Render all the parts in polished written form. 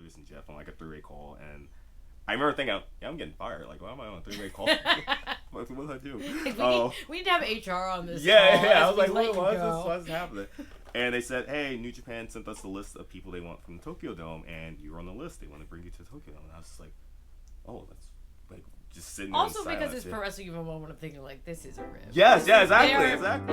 Curtis and Jeff on like a three-way call, and I remember thinking, I'm getting fired. Like, why am I on a three-way call? What did I do? We need to have HR on this. Yeah. I was like, why is this happening? And they said, hey, New Japan sent us a list of people they want from the Tokyo Dome, and you were on the list. They want to bring you to the Tokyo Dome. And I was just like, oh, that's like just sitting there. Also, because it's pro wrestling, you have a moment of thinking like, this is a rib. Yes, exactly.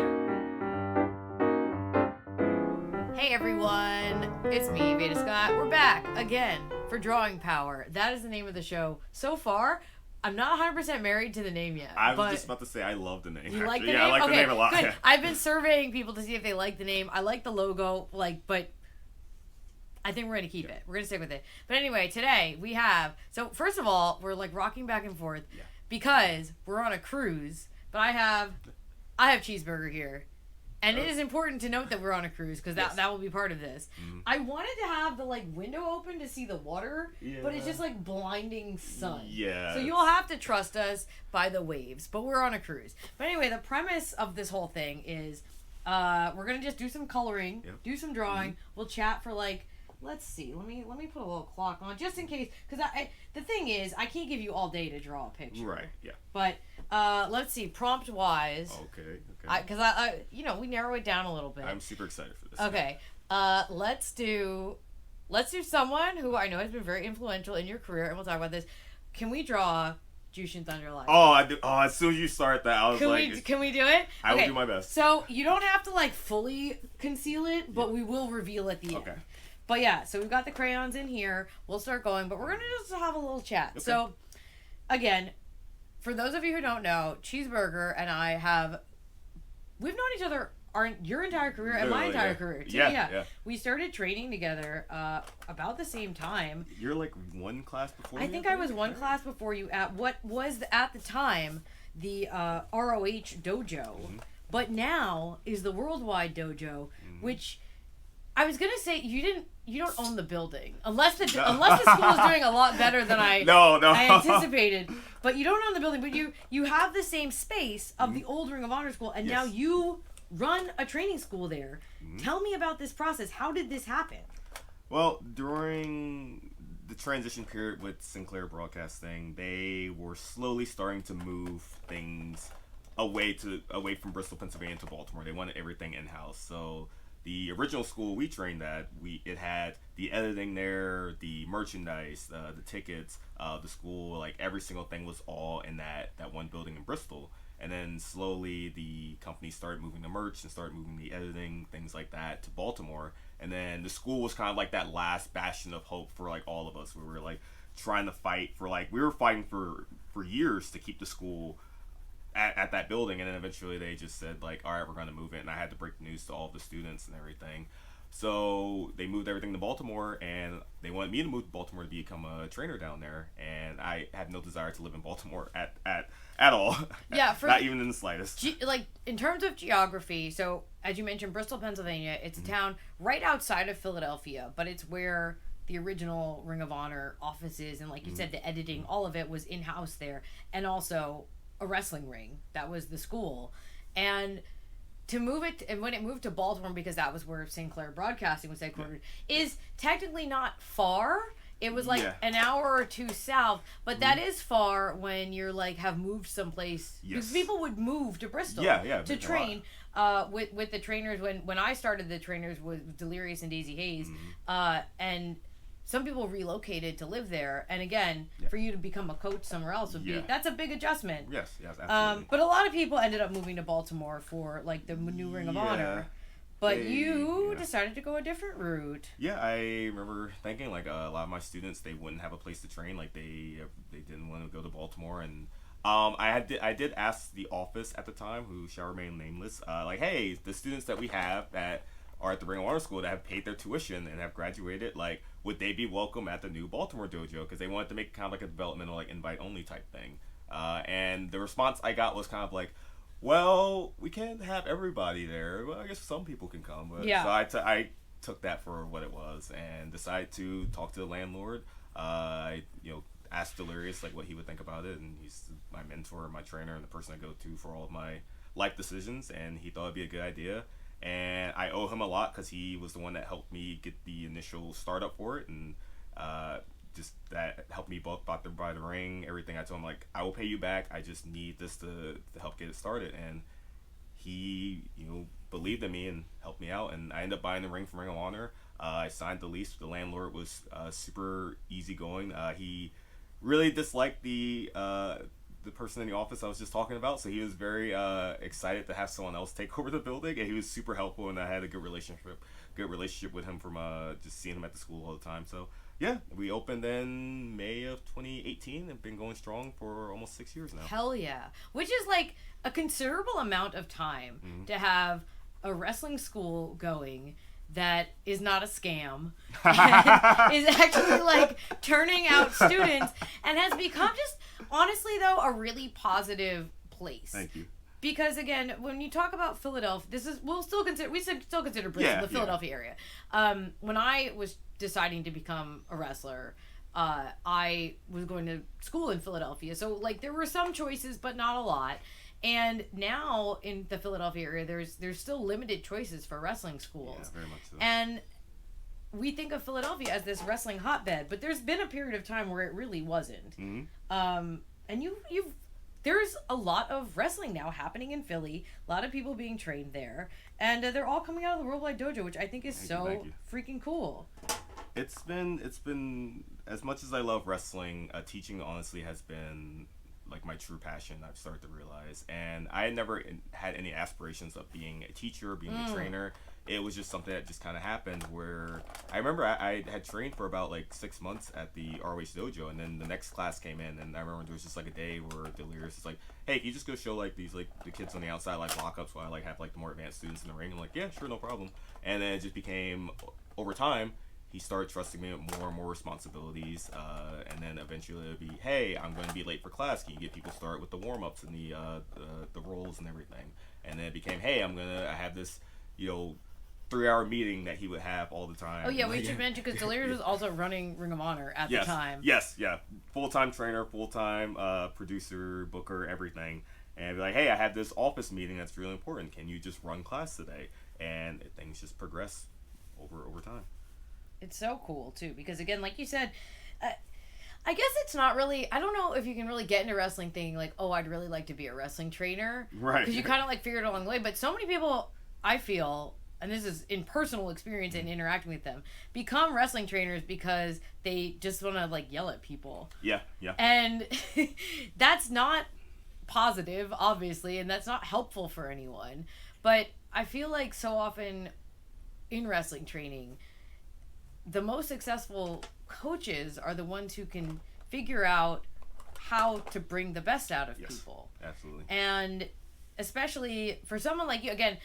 Hey everyone, it's me, Veda Scott. We're back again for Drawing Power. That is the name of the show. So far, I'm not 100% married to the name yet. I was just about to say I love the name. You like the name? Yeah, I like the name a lot. Good. Yeah. I've been surveying people to see if they like the name. I like the logo, but I think we're going to keep it. We're going to stick with it. But anyway, today we have, so first of all, we're like rocking back and forth because we're on a cruise, but I have Cheeseburger here. And it is important to note that we're on a cruise because that will be part of this. Mm-hmm. I wanted to have the window open to see the water, but it's just blinding sun. Yeah. So you'll have to trust us by the waves. But we're on a cruise. But anyway, the premise of this whole thing is we're gonna just do some coloring, do some drawing. Mm-hmm. We'll chat for let's see. Let me put a little clock on just in case. Because the thing is, I can't give you all day to draw a picture. Right. Yeah. But let's see. Prompt wise. Okay. Because I we narrow it down a little bit. I'm super excited for this. Okay. Let's do someone who I know has been very influential in your career, and we'll talk about this. Can we draw Jushin Thunder Liger? Oh, I do. Oh, as soon as you start that, I was can we do it? I will do my best. So you don't have to fully conceal it, but we will reveal at the end. Okay. But yeah, so we've got the crayons in here. We'll start going, but we're going to just have a little chat. Okay. So, again, for those of you who don't know, Cheeseburger and we've known each other your entire career and my entire career, too. Yeah. We started training together about the same time. You're one class before me? I think I was one class before you at what was, at the time, the ROH dojo. Mm-hmm. But now is the Worldwide dojo, which I was going to say you don't own the building unless the school is doing a lot better than I anticipated. But you don't own the building, but you have the same space of the old Ring of Honor school, and now you run a training school there. Mm-hmm. Tell me about this process. How did this happen? Well, during the transition period with Sinclair Broadcasting, they were slowly starting to move things away from Bristol, Pennsylvania to Baltimore. They wanted everything in-house. So the original school we trained at, it had the editing there, the merchandise, the tickets, the school, every single thing was all in that one building in Bristol. And then slowly the company started moving the merch and started moving the editing, things like that, to Baltimore. And then the school was kind of that last bastion of hope for all of us. We were trying to fight for we were fighting for years to keep the school at that building, and then eventually they just said all right, we're going to move it, and I had to break the news to all the students and everything. So they moved everything to Baltimore, and they wanted me to move to Baltimore to become a trainer down there, and I had no desire to live in Baltimore at all. Yeah, not even in the slightest. In terms of geography, so as you mentioned, Bristol, Pennsylvania, it's a town right outside of Philadelphia, but it's where the original Ring of Honor office is, and you said, the editing, all of it was in-house there, and also a wrestling ring. That was the school. And to move it, and when it moved to Baltimore, because that was where Sinclair Broadcasting was headquartered, is technically not far. It was an hour or two south, but that is far when you're have moved someplace. Because people would move to Bristol to train with the trainers. When I started, the trainers with Delirious and Daisy Hayes, and some people relocated to live there, and again, for you to become a coach somewhere else would be that's a big adjustment. Yes, absolutely. But a lot of people ended up moving to Baltimore for the new Ring of Honor. But you decided to go a different route. Yeah, I remember thinking a lot of my students, they wouldn't have a place to train. They didn't want to go to Baltimore, and I did ask the office at the time, who shall remain nameless, hey, the students that we have that are at the Ring of Honor School that have paid their tuition and have graduated, would they be welcome at the new Baltimore dojo? Because they wanted to make kind of a developmental, invite-only type thing. And the response I got was kind of well, we can't have everybody there. Well, I guess some people can come. But, so I took that for what it was and decided to talk to the landlord. I asked Delirious what he would think about it, and he's my mentor, my trainer, and the person I go to for all of my life decisions, and he thought it'd be a good idea. And I owe him a lot because he was the one that helped me get the initial startup for it, and just that helped me bought the buy the ring, everything. I told him like, I will pay you back. I just need this to help get it started, and he believed in me and helped me out, and I ended up buying the ring from Ring of Honor. I signed the lease. The landlord was super easygoing. He really disliked the person in the office I was just talking about, so he was very excited to have someone else take over the building, and he was super helpful, and I had a good relationship with him from just seeing him at the school all the time. So yeah, we opened in May of 2018 and been going strong for almost 6 years now. Hell yeah. Which is like a considerable amount of time to have a wrestling school going that is not a scam and is actually like turning out students and has become just, honestly though, a really positive place. Thank you. Because again, when you talk about Philadelphia, we still consider Bristol the Philadelphia area. When I was deciding to become a wrestler, I was going to school in Philadelphia, so like there were some choices, but not a lot. And now in the Philadelphia area, there's still limited choices for wrestling schools. Yeah, very much so. And we think of Philadelphia as this wrestling hotbed, but there's been a period of time where it really wasn't. And there's a lot of wrestling now happening in Philly. A lot of people being trained there, and they're all coming out of the Worldwide Dojo, which I think is so freaking cool. It's been as much as I love wrestling, teaching honestly has been like my true passion. I've started to realize, and I had never had any aspirations of being a teacher, being a trainer. It was just something that just kind of happened, where I remember I had trained for about like 6 months at the ROH dojo, and then the next class came in, and I remember there was just like a day where Delirious is like, hey, can you just go show like these like the kids on the outside like lockups while I like have like the more advanced students in the ring? I'm like, yeah, sure, no problem. And then it just became, over time, he started trusting me with more and more responsibilities, and then eventually it would be, hey, I'm going to be late for class. Can you get people started with the warm-ups and the rolls and everything? And then it became, hey, I have this, 3-hour meeting that he would have all the time. Oh yeah, we should mention, because Delirious was also running Ring of Honor at the time. Yes, yeah. Full-time trainer, full-time producer, booker, everything. And be like, hey, I have this office meeting that's really important. Can you just run class today? And things just progress over time. It's so cool too, because again, like you said, I guess it's not really, I don't know if you can really get into wrestling thinking like, oh, I'd really like to be a wrestling trainer. Right. Because you kind of like figure it along the way. But so many people, I feel, and this is in personal experience and interacting with them, become wrestling trainers because they just want to like yell at people. Yeah. And that's not positive, obviously, and that's not helpful for anyone. But I feel like so often in wrestling training, the most successful coaches are the ones who can figure out how to bring the best out of people. Absolutely. And especially for someone like you, again,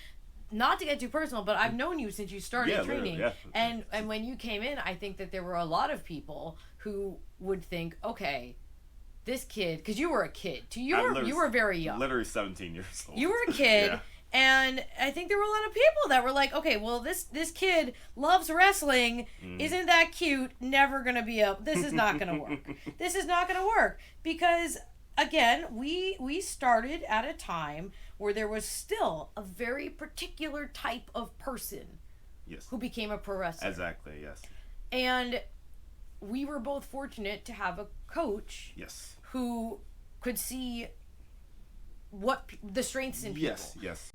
not to get too personal, but I've known you since you started training. Yeah. And when you came in, I think that there were a lot of people who would think, okay, this kid, because you were a kid. You were very young. Literally 17 years old. You were a kid. And I think there were a lot of people that were like, okay, well, this kid loves wrestling. Isn't that cute? Never going to be this is not going to work. This is not going to work. Because, again, we started at a time where there was still a very particular type of person who became a pro wrestler. Exactly, yes. And we were both fortunate to have a coach who could see what the strengths in people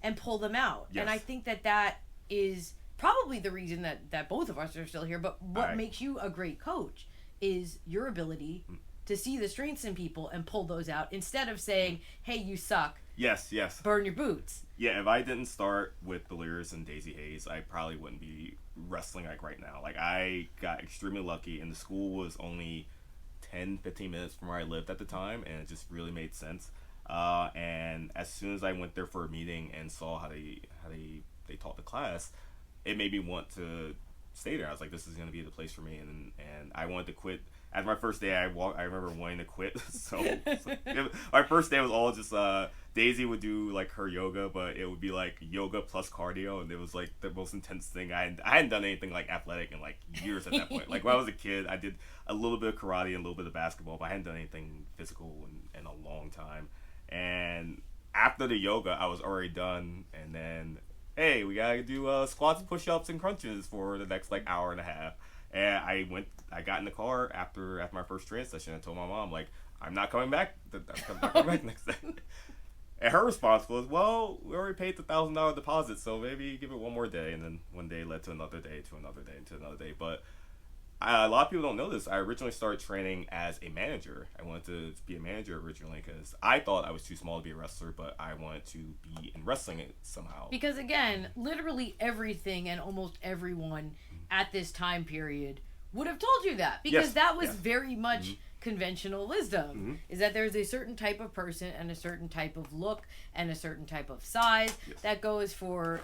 and pull them out. And I think that is probably the reason that both of us are still here. But what makes you a great coach is your ability to see the strengths in people and pull those out, instead of saying, hey, you suck. Yes. Burn your boots. Yeah, if I didn't start with Delirious and Daisy Hayes, I probably wouldn't be wrestling like right now. Like, I got extremely lucky, and the school was only 10-15 minutes from where I lived at the time, and it just really made sense. And as soon as I went there for a meeting and saw how they taught the class, it made me want to stay there. I was like, this is going to be the place for me, and I wanted to quit. As my first day, I remember wanting to quit. So my first day was all just Daisy would do like her yoga, but it would be like yoga plus cardio, and it was like the most intense thing. I hadn't done anything like athletic in like years at that point. Like when I was a kid, I did a little bit of karate and a little bit of basketball, but I hadn't done anything physical in a long time. And after the yoga, I was already done, and then, hey, we gotta do squats, push-ups, and crunches for the next like hour and a half. And I got in the car after my first training session. I told my mom, like, I'm not coming back. I'm not coming back next day. And her response was, well, we already paid the $1,000 deposit, so maybe give it one more day. And then one day led to another day, to another day, to another day. But a lot of people don't know this. I originally started training as a manager. I wanted to be a manager originally because I thought I was too small to be a wrestler, but I wanted to be in wrestling somehow. Because, again, literally everything and almost everyone at this time period would have told you that. Because that was very much conventional wisdom, is that there's a certain type of person and a certain type of look and a certain type of size that goes for,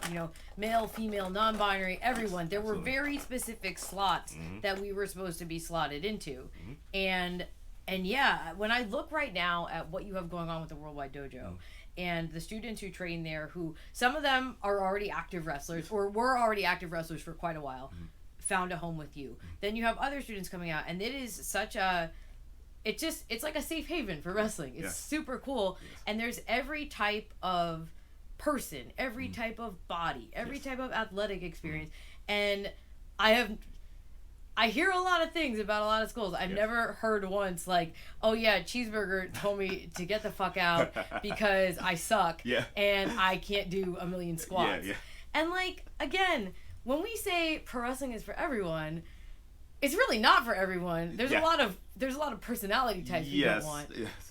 male, female, non-binary, everyone. There were very specific slots that we were supposed to be slotted into. And yeah, when I look right now at what you have going on with the Worldwide Dojo and the students who train there, who some of them are already active wrestlers or were already active wrestlers for quite a while, found a home with you. Then you have other students coming out, and it is such a... It's like a safe haven for wrestling. It's super cool. And there's every type of person, every type of body, every type of athletic experience. And I hear a lot of things about a lot of schools. I've never heard once like, oh yeah, Cheeseburger told me to get the fuck out because I suck and I can't do a million squats. And like, again, when we say pro wrestling is for everyone, it's really not for everyone. There's a lot of personality types you don't want.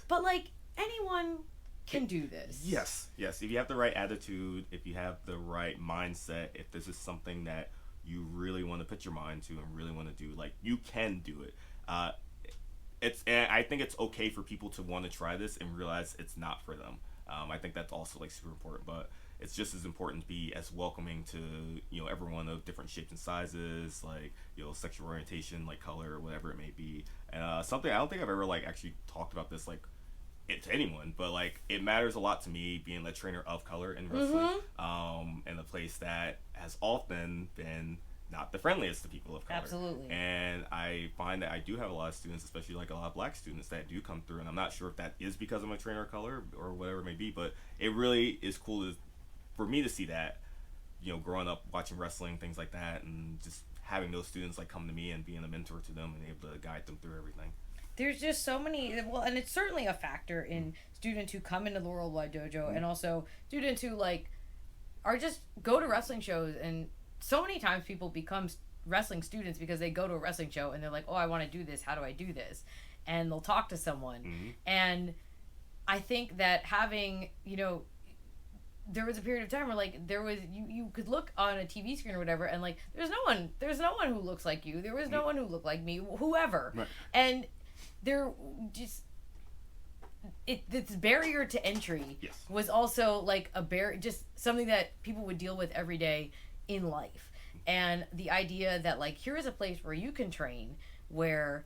But like, anyone can do this. Yes. If you have the right attitude, if you have the right mindset, if this is something that you really want to put your mind to and really want to do, like, you can do it. And I think it's okay for people to want to try this and realize it's not for them. I think that's also like super important, but it's just as important to be as welcoming to, everyone of different shapes and sizes, like, sexual orientation, like color, whatever it may be. And something I don't think I've ever like actually talked about this like to anyone, but like it matters a lot to me being the trainer of color in wrestling, in a place that has often been not the friendliest to people of color. Absolutely. And I find that I do have a lot of students, especially like a lot of black students that do come through, and I'm not sure if that is because I'm a trainer of color or whatever it may be, but it really is cool for me to see that, growing up watching wrestling, things like that, and just having those students like come to me and being a mentor to them and able to guide them through everything. There's just so many, and it's certainly a factor in students who come into the Worldwide Dojo and also students who like are just go to wrestling shows, and so many times people become wrestling students because they go to a wrestling show and they're like, oh, I want to do this. How do I do this? And they'll talk to someone. And I think that having, there was a period of time where like there was you could look on a TV screen or whatever and like there's no one who looks like you. There was no one who looked like me, whoever. Right. And there just this barrier to entry was also like a just something that people would deal with every day in life. And the idea that like here is a place where you can train, where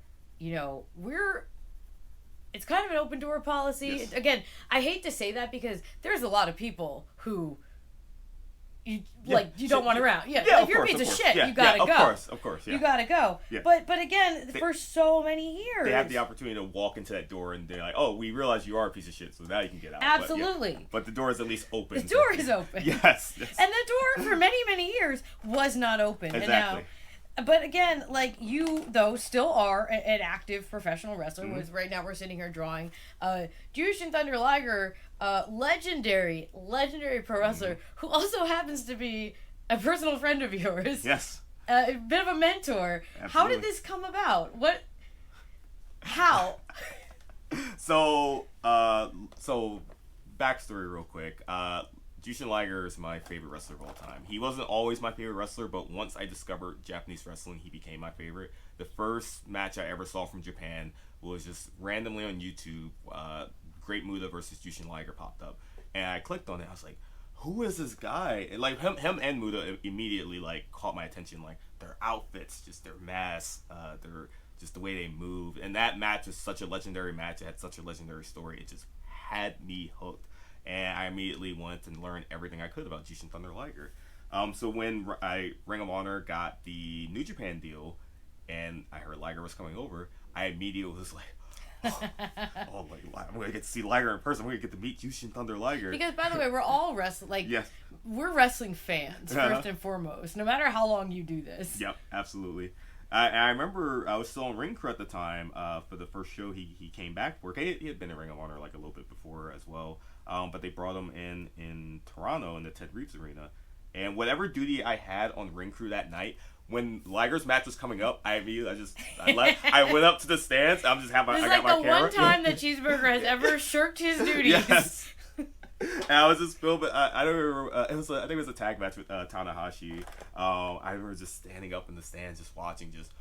it's kind of an open door policy. Again, I hate to say that because there's a lot of people who you don't want around. If you're a piece of shit, you gotta go. Of course. You gotta go. Yeah. But again, for so many years, they have the opportunity to walk into that door and they're like, oh, we realize you are a piece of shit, so now you can get out. Absolutely. But the door is at least open. The door is open. Yes. And the door for many, many years was not open. Exactly. And now, but again, like you, though, still are an active professional wrestler. With right now we're sitting here drawing Jushin Thunder Liger, legendary pro wrestler, who also happens to be a personal friend of yours. Yes. A bit of a mentor. Absolutely. How did this come about? How? So backstory real quick. Jushin Liger is my favorite wrestler of all time. He wasn't always my favorite wrestler, but once I discovered Japanese wrestling, he became my favorite. The first match I ever saw from Japan was just randomly on YouTube. Great Muta versus Jushin Liger popped up, and I clicked on it. I was like, who is this guy? And like him and Muta immediately like caught my attention. Like their outfits, just their masks, their just the way they move. And that match was such a legendary match. It had such a legendary story. It just had me hooked. And I immediately wanted to learn everything I could about Jushin Thunder Liger. So when Ring of Honor got the New Japan deal, and I heard Liger was coming over, I immediately was like, oh I'm going to get to see Liger in person. We're going to get to meet Jushin Thunder Liger. Because, by the way, we're all wrestling. Like, we're wrestling fans, first and foremost, no matter how long you do this. Yep, absolutely. I remember I was still on Ring Crew at the time. For the first show, he came back for work. He had been in Ring of Honor like a little bit before as well. But they brought him in Toronto in the Ted Reeves Arena. And whatever duty I had on Ring Crew that night, when Liger's match was coming up, I went up to the stands. I'm just having. This is I got like my the camera. one time that Cheeseburger has ever shirked his duties. Yes. And I was just filming. I don't remember. I think it was a tag match with Tanahashi. I remember just standing up in the stands, just watching. Just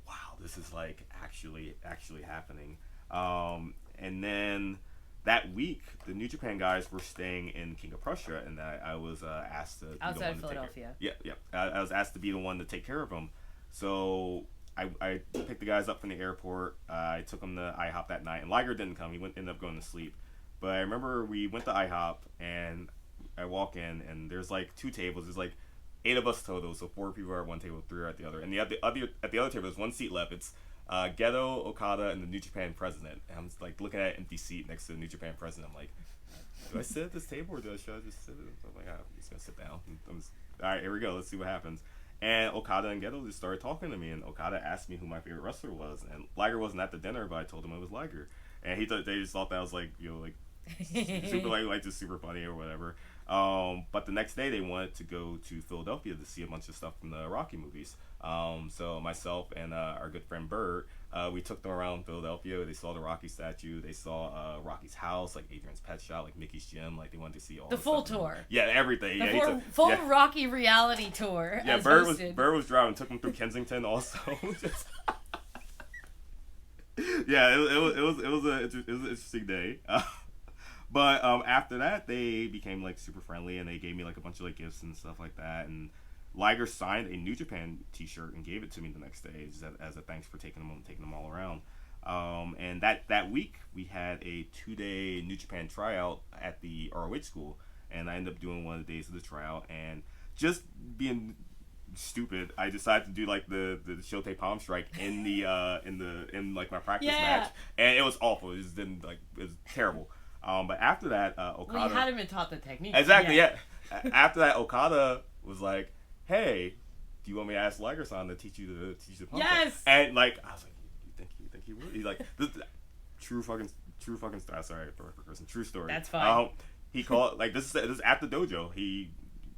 wow, this is like actually happening. And then that week, the New Japan guys were staying in King of Prussia, and I was asked to be outside the one of Philadelphia. Yeah. I was asked to be the one to take care of them. So I picked the guys up from the airport. I took them to IHOP that night, and Liger didn't come. He ended up going to sleep. But I remember we went to IHOP, and I walk in, and there's like 2 tables. There's like 8 of us total, so 4 people are at one table, 3 are at the other. And at the other table, there's 1 seat left. It's Gedo, Okada, and the New Japan president. And I'm just, like looking at an empty seat next to the New Japan president. I'm like, do I sit at this table or should I just sit? I'm like, I'm just gonna sit down. All right, here we go. Let's see what happens. And Okada and Gedo just started talking to me, and Okada asked me who my favorite wrestler was. And Liger wasn't at the dinner, but I told him it was Liger. And they just thought that was like, like super like just super funny or whatever. But the next day they wanted to go to Philadelphia to see a bunch of stuff from the Rocky movies. So myself and our good friend Bert, we took them around Philadelphia. They saw the Rocky statue. They saw Rocky's house, like Adrian's pet shop, like Mickey's gym. Like they wanted to see all the full stuff. tour. Yeah, everything. Full Rocky reality tour. Yeah, Bert was driving. Took him through Kensington also. Yeah, it was an interesting day. But after that, they became like super friendly, and they gave me like a bunch of like gifts and stuff like that. And Liger signed a New Japan T-shirt and gave it to me the next day as a thanks for taking them all around. And that week we had a 2-day New Japan tryout at the ROH school, and I ended up doing one of the days of the tryout, and just being stupid, I decided to do like the Shote Palm Strike in like my practice match, and it was awful. It was terrible. But after that, Okada. Well, you hadn't been taught the technique. Exactly. Yeah. After that, Okada was like, "Hey, do you want me to ask Liger-san to teach you the palm strike?" Yes. And like, I was like, "You think he would?" He's like, "This true fucking story." Sorry for person. True story. That's fine. He called like this is at the dojo. He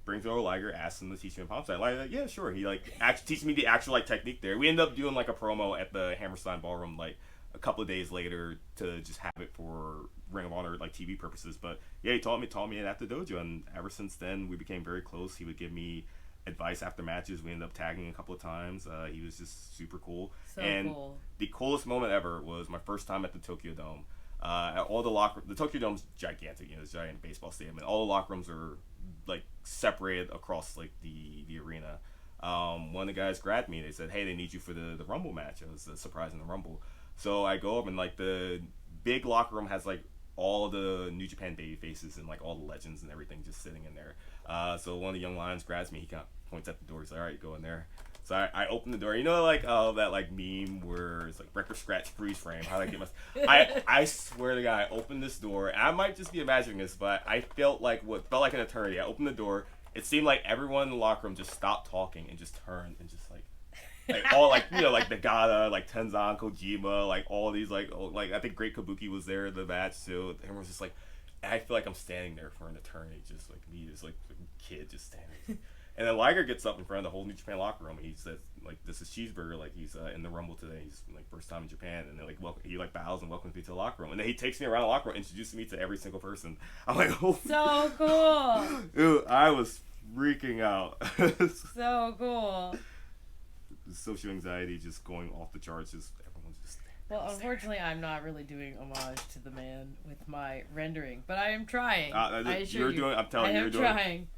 brings over Liger, asks him to teach him palm strike. Like, yeah, sure. He like actually teaches me the actual like technique there. We ended up doing like a promo at the Hammerstein Ballroom like a couple of days later to just have it for Ring of Honor like TV purposes. But yeah, he taught me it at the dojo, and ever since then we became very close. He would give me advice after matches. We ended up tagging a couple of times. He was just super cool. Cool. The coolest moment ever was my first time at the Tokyo Dome. At all the Tokyo Dome's gigantic, it's a giant baseball stadium, and all the locker rooms are like separated across like the arena. One of the guys grabbed me. They said, "Hey, they need you for the Rumble match." It was a surprise in the Rumble. So I go up, and like the big locker room has like all the New Japan baby faces and like all the legends and everything just sitting in there. So one of the young lions grabs me. He kind of points at the door. He's like, "All right, go in there." So I open the door. You know, like that like meme where it's like record scratch freeze frame. How I get my I swear to God, I opened this door. And I might just be imagining this, but I felt like an eternity. I opened the door. It seemed like everyone in the locker room just stopped talking and just turned and just like all like like Nagata, like Tenzan, Kojima, like all these like I think Great Kabuki was there in the match too. Everyone was just like, I feel like I'm standing there for an eternity, just like me, just like a kid just standing. And then Liger gets up in front of the whole New Japan locker room. And he says, like, "This is Cheeseburger. Like, he's in the Rumble today. He's like first time in Japan." And then like he like bows and welcomes me to the locker room. And then he takes me around the locker room, introduces me to every single person. I'm like, "Oh, so cool!" Dude, I was freaking out. So cool. Social anxiety just going off the charts. Just everyone's just. Well, unfortunately, I'm not really doing homage to the man with my rendering, but I am trying. I assure you. I'm telling you, you're trying.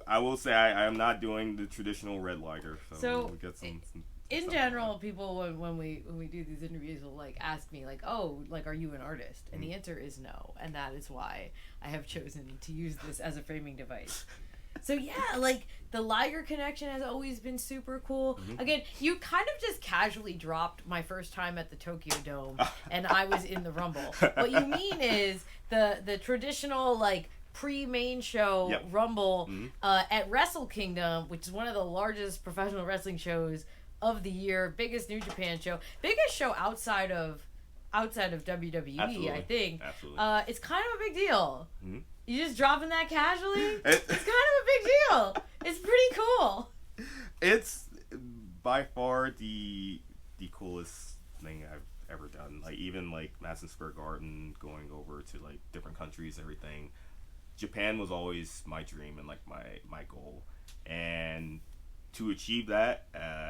I will say I am not doing the traditional red Liger. So we'll get some in general, people when we do these interviews will like ask me like, "Oh, like are you an artist?" And the answer is no, and that is why I have chosen to use this as a framing device. So yeah, like the Liger connection has always been super cool. Mm-hmm. Again, you kind of just casually dropped my first time at the Tokyo Dome, and I was in the Rumble. What you mean is the traditional like pre-main show Rumble at Wrestle Kingdom, which is one of the largest professional wrestling shows of the year, biggest New Japan show, biggest show outside of WWE. Absolutely. I think. Absolutely. It's kind of a big deal. Mm-hmm. You just dropping that casually? It's kind of a big deal. It's pretty cool. It's by far the coolest thing I've ever done. Like, even like Madison Square Garden, going over to like different countries, everything. Japan was always my dream and like my goal, and to achieve that,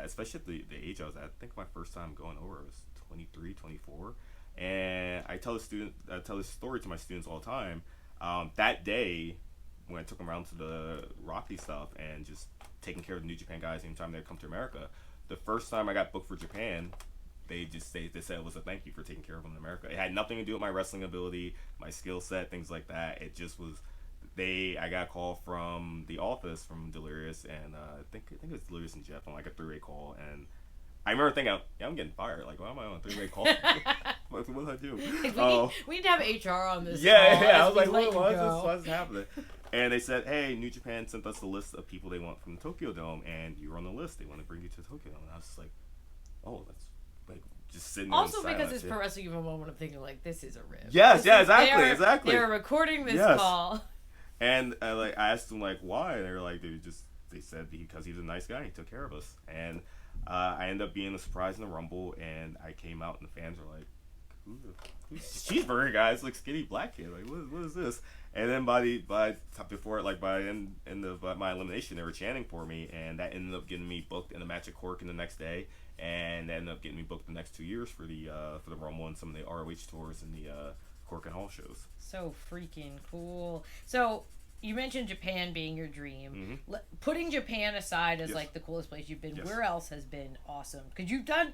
especially at the age I was at, I think my first time going over was 23, 24, and I tell this story to my students all the time. That day, when I took them around to the Rocky stuff and just taking care of the New Japan guys anytime they come to America, the first time I got booked for Japan, they said it was a thank you for taking care of them in America. It had nothing to do with my wrestling ability, my skill set, things like that. It just was. I got a call from the office from Delirious, and I think it was Delirious and Jeff on like a 3-way call, and I remember thinking, I'm getting fired. Like, why am I on a 3-way call? what did I do? We need to have HR on this. Yeah, call I was like, why is this happening? And they said, hey, New Japan sent us a list of people they want from the Tokyo Dome, and you were on the list. They want to bring you to the Tokyo Dome. And I was just like, oh, that's like just sitting there. Also, because it's pro wrestling, you have a moment of thinking like, this is a rib. Yes, exactly. They're recording this call. And I asked them like why, and they were like, they said because he's a nice guy, he took care of us, and I ended up being a surprise in the Rumble, and I came out and the fans were like, who's this Cheeseburger guy? It's like skinny black kid, like what is this? And then by the end of my elimination, they were chanting for me, and that ended up getting me booked in a match at Cork in the next day, and that ended up getting me booked the next 2 years for the Rumble and some of the ROH tours and the Cork and Hall shows. So freaking cool. So you mentioned Japan being your dream. Mm-hmm. Putting Japan aside as like the coolest place you've been, where else has been awesome? Because you've done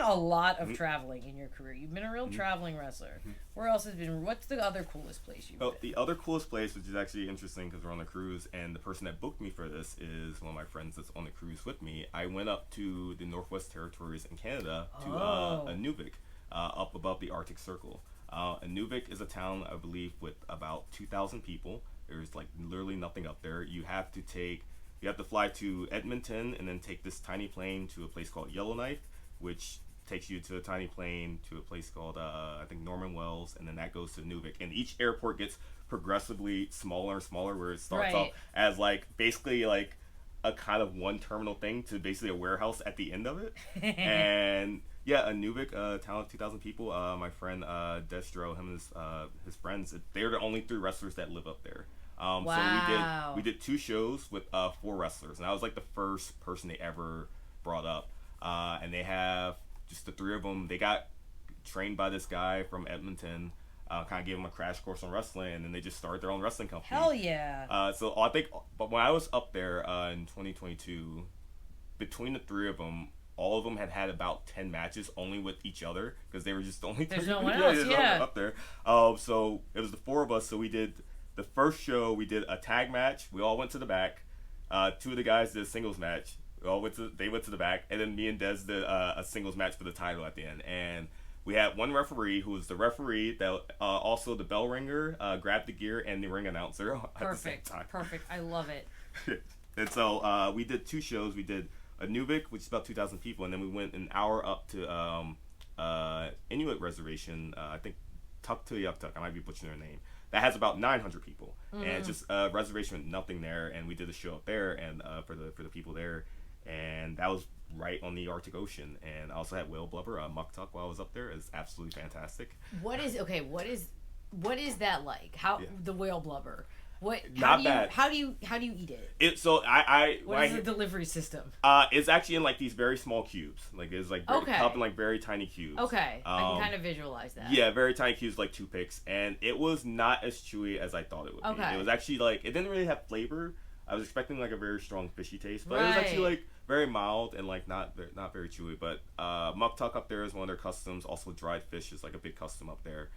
a lot of traveling in your career. You've been a real traveling wrestler. Mm-hmm. Where else has been? What's the other coolest place you've been? The other coolest place, which is actually interesting because we're on the cruise, and the person that booked me for this is one of my friends that's on the cruise with me. I went up to the Northwest Territories in Canada to Inuvik, up above the Arctic Circle. Inuvik is a town, I believe, with about 2,000 people. There's like literally nothing up there. You have to fly to Edmonton and then take this tiny plane to a place called Yellowknife, which takes you to a tiny plane to a place called I think Norman Wells, and then that goes to Inuvik. And each airport gets progressively smaller and smaller, where it starts off as like basically like a kind of one terminal thing to basically a warehouse at the end of it. And yeah, Inuvik, town of 2,000 people. My friend Destro, him and his friends, they're the only 3 wrestlers that live up there. Wow. So we did 2 shows with 4 wrestlers, and I was like the first person they ever brought up. And they have just the 3 of them. They got trained by this guy from Edmonton, kind of gave them a crash course on wrestling, and then they just started their own wrestling company. Hell yeah. So I think, but when I was up there in 2022, between the 3 of them, all of them had about 10 matches only with each other because they were just the only. There's no one else, up there. So it was the 4 of us. So we did the first show. We did a tag match. We all went to the back. 2 of the guys did a singles match. They went to the back, and then me and Des did a singles match for the title at the end. And we had one referee who was the referee that also the bell ringer, grabbed the gear, and the ring announcer at the same time. Perfect. I love it. And so we did 2 shows. We did Inuvik, which is about 2,000 people, and then we went an hour up to Inuit reservation. I think Tuktoyaktuk. I might be butchering their name. That has about 900 people, and it's just a reservation with nothing there. And we did a show up there, and for the people there, and that was right on the Arctic Ocean. And I also had whale blubber, Muktuk, while I was up there. It's absolutely fantastic. What is that like? The whale blubber? Not bad. How do you eat it? What is the delivery system? It's actually in like these very small cubes. Like it's like cup in like very tiny cubes. Okay, I can kind of visualize that. Yeah, very tiny cubes, like toothpicks, and it was not as chewy as I thought it would be. It was actually like, it didn't really have flavor. I was expecting like a very strong fishy taste, but it was actually like very mild and like not very chewy. But Muktuk up there is one of their customs. Also, dried fish is like a big custom up there.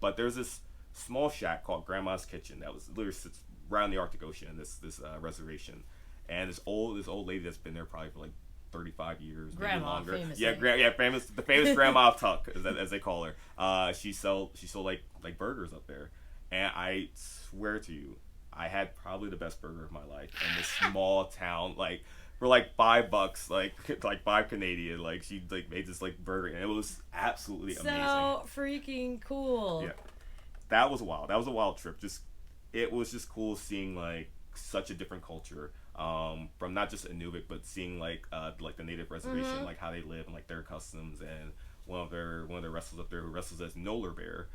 But there's this small shack called Grandma's Kitchen that was literally sits right on the Arctic Ocean in this reservation, and this old lady that's been there probably for like 35 years, maybe longer. The famous Grandma of Tuck, as they call her. She sold like burgers up there, and I swear to you, I had probably the best burger of my life in this small town. Like, for like $5, like 5 Canadian. Like she like made this like burger, and it was absolutely amazing. So freaking cool. Yeah, that was wild. That was a wild trip. It was just cool seeing like such a different culture. From not just Inuit, but seeing like the native reservation, like how they live and like their customs. And one of their wrestlers up there who wrestles as Nolar Bear.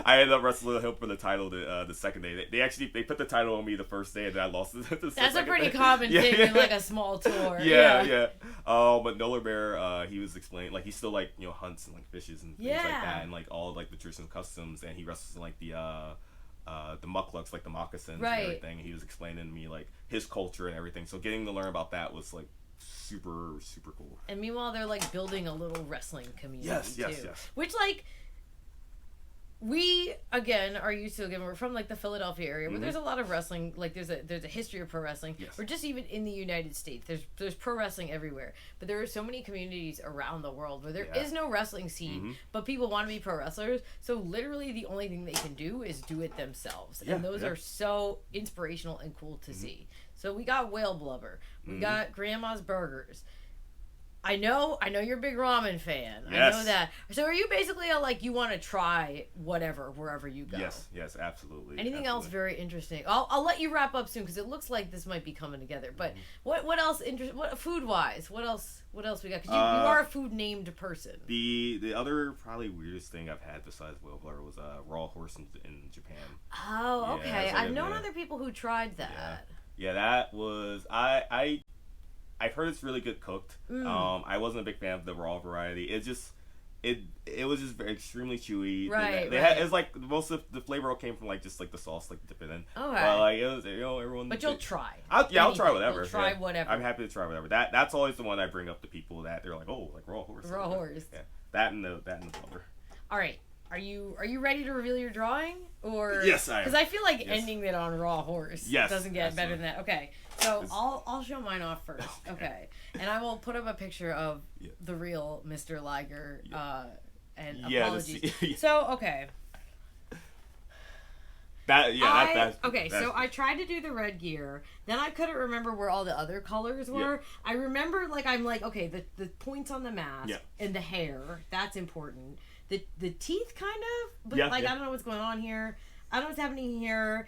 I ended up wrestling him for the title the second day. They put the title on me the first day, and then I lost it. That's a pretty common thing in like a small tour. Yeah. But Nolar Bear, he was explaining like he still like hunts and like fishes and things like that, and like all like the traditional customs, and he wrestles in like the mucklucks, like the moccasins and everything. He was explaining to me like his culture and everything. So getting to learn about that was like super cool. And meanwhile, they're like building a little wrestling community too. Yes. Which like we again are used to. Again, we're from like the Philadelphia area, where there's a lot of wrestling. Like there's a history of pro wrestling. Yes. Or just even in the United States, there's pro wrestling everywhere. But there are so many communities around the world where there is no wrestling scene, but people want to be pro wrestlers. So literally, the only thing they can do is do it themselves, and those are so inspirational and cool to see. So we got whale blubber, we got Grandma's Burgers. I know you're a big ramen fan. Yes. I know that. So are you basically like you want to try whatever wherever you go? Yes, absolutely. Anything else very interesting? I'll let you wrap up soon because it looks like this might be coming together. But what else What food wise? What else we got? Because you are a food named person. The other probably weirdest thing I've had besides whale blubber was raw horse in Japan. Oh, okay. I've known other people who tried that. Yeah, that was I've heard it's really good cooked. I wasn't a big fan of the raw variety. It was just extremely chewy. Right. It's like most of the flavor came from like just like the sauce, like dip it in. Okay. But like it was, everyone. But you'll try. I'll try whatever. You'll try whatever. I'm happy to try whatever. That's always the one I bring up to people that they're like, oh, like raw horse. Raw horse. Yeah. That and the blubber. All right. Are you ready to reveal your drawing? Or yes, I am. Because I feel like ending it on raw horse doesn't get better than that. Okay, so I'll show mine off first. Okay, and I will put up a picture of the real Mr. Liger. And apologies. So okay. So I tried to do the red gear. Then I couldn't remember where all the other colors were. Yeah. I remember I'm like, okay, the points on the mask and the hair, that's important. The teeth kind of, but I don't know what's going on here. I don't know what's happening here.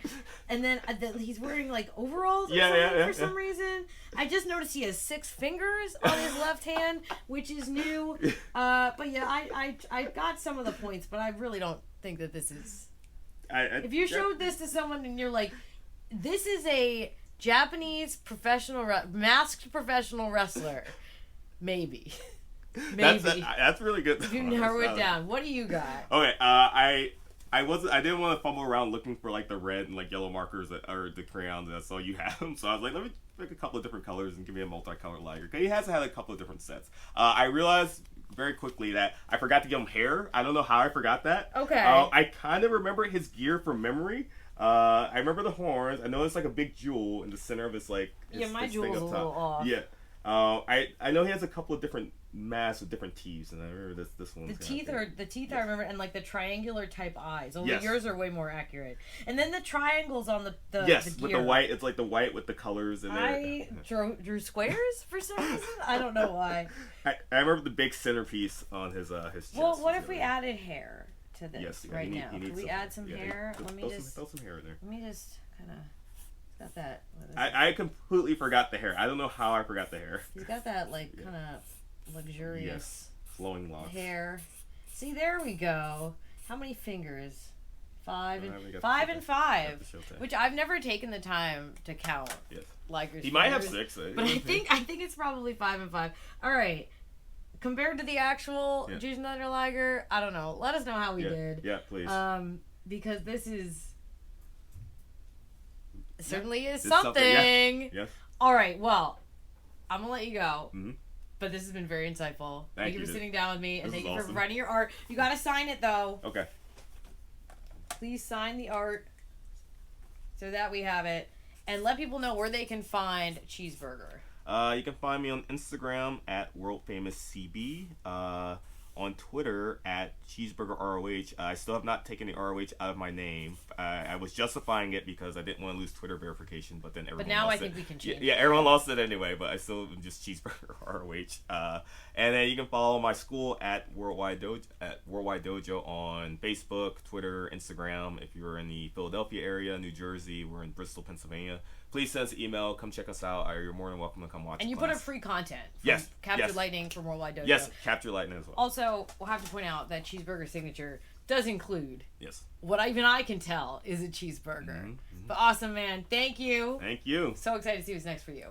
And then he's wearing like overalls or something for some reason. I just noticed he has 6 fingers on his left hand, which is new. But yeah, I got some of the points, but I really don't think that this is... if you showed this to someone and you're like, this is a Japanese masked professional wrestler, maybe. That's really good. If you narrow it down, what do you got? Okay, I didn't want to fumble around looking for like the red and like yellow markers or the crayons, and so you have them. So I was like, let me pick a couple of different colors and give me a multicolored liger. He has had a couple of different sets. I realized very quickly that I forgot to give him hair. I don't know how I forgot that. Okay. I kind of remember his gear from memory. I remember the horns. I know it's like a big jewel in the center of his like. My jewel's a little off. Yeah. I know he has a couple of different masks with different teeth, and I remember this one. The teeth I remember, and like the triangular type eyes. Although yours are way more accurate. And then the triangles on the yes, the gear. With the white. It's like the white with the colors in there. I drew squares for some reason. I don't know why. I remember the big centerpiece on his chest. Well, what if we added hair to this now? He Can we add some hair? Let me throw some hair in there. Let me just kind of. Got that. I completely forgot the hair. I don't know how I forgot the hair. He's got that like kind of luxurious flowing locks hair. See, there we go. How many fingers? 5 and 5, which I've never taken the time to count. Yes. Liger's he might have 6, but I think it's probably 5 and 5. All right. Compared to the actual Juice and Thunder Liger, I don't know. Let us know how we did. Yeah, please. Because this is. Certainly is something. Yes. All right. Well, I'm gonna let you go. Mm-hmm. But this has been very insightful. Thank you for sitting down with me, and thank you awesome. for writing your art. You gotta sign it though. Okay. Please sign the art so that we have it, and let people know where they can find Cheeseburger. You can find me on Instagram at worldfamouscb. on Twitter at Cheeseburger ROH. I still have not taken the ROH out of my name. I was justifying it because I didn't want to lose Twitter verification, but then everyone now lost I think we can change Yeah, everyone lost it anyway, but I still just Cheeseburger ROH. And then you can follow my school at Worldwide Dojo on Facebook, Twitter, Instagram. If you're in the Philadelphia area, New Jersey, we're in Bristol, Pennsylvania. Please send us an email. Come check us out. You're more than welcome to come watch. And you put up free content. Yes. Captured Lightning from Worldwide Dojo. Yes, Captured Lightning as well. Also, we'll have to point out that Cheeseburger signature does include what even I can tell is a cheeseburger. But awesome, man. Thank you. Thank you. So excited to see what's next for you.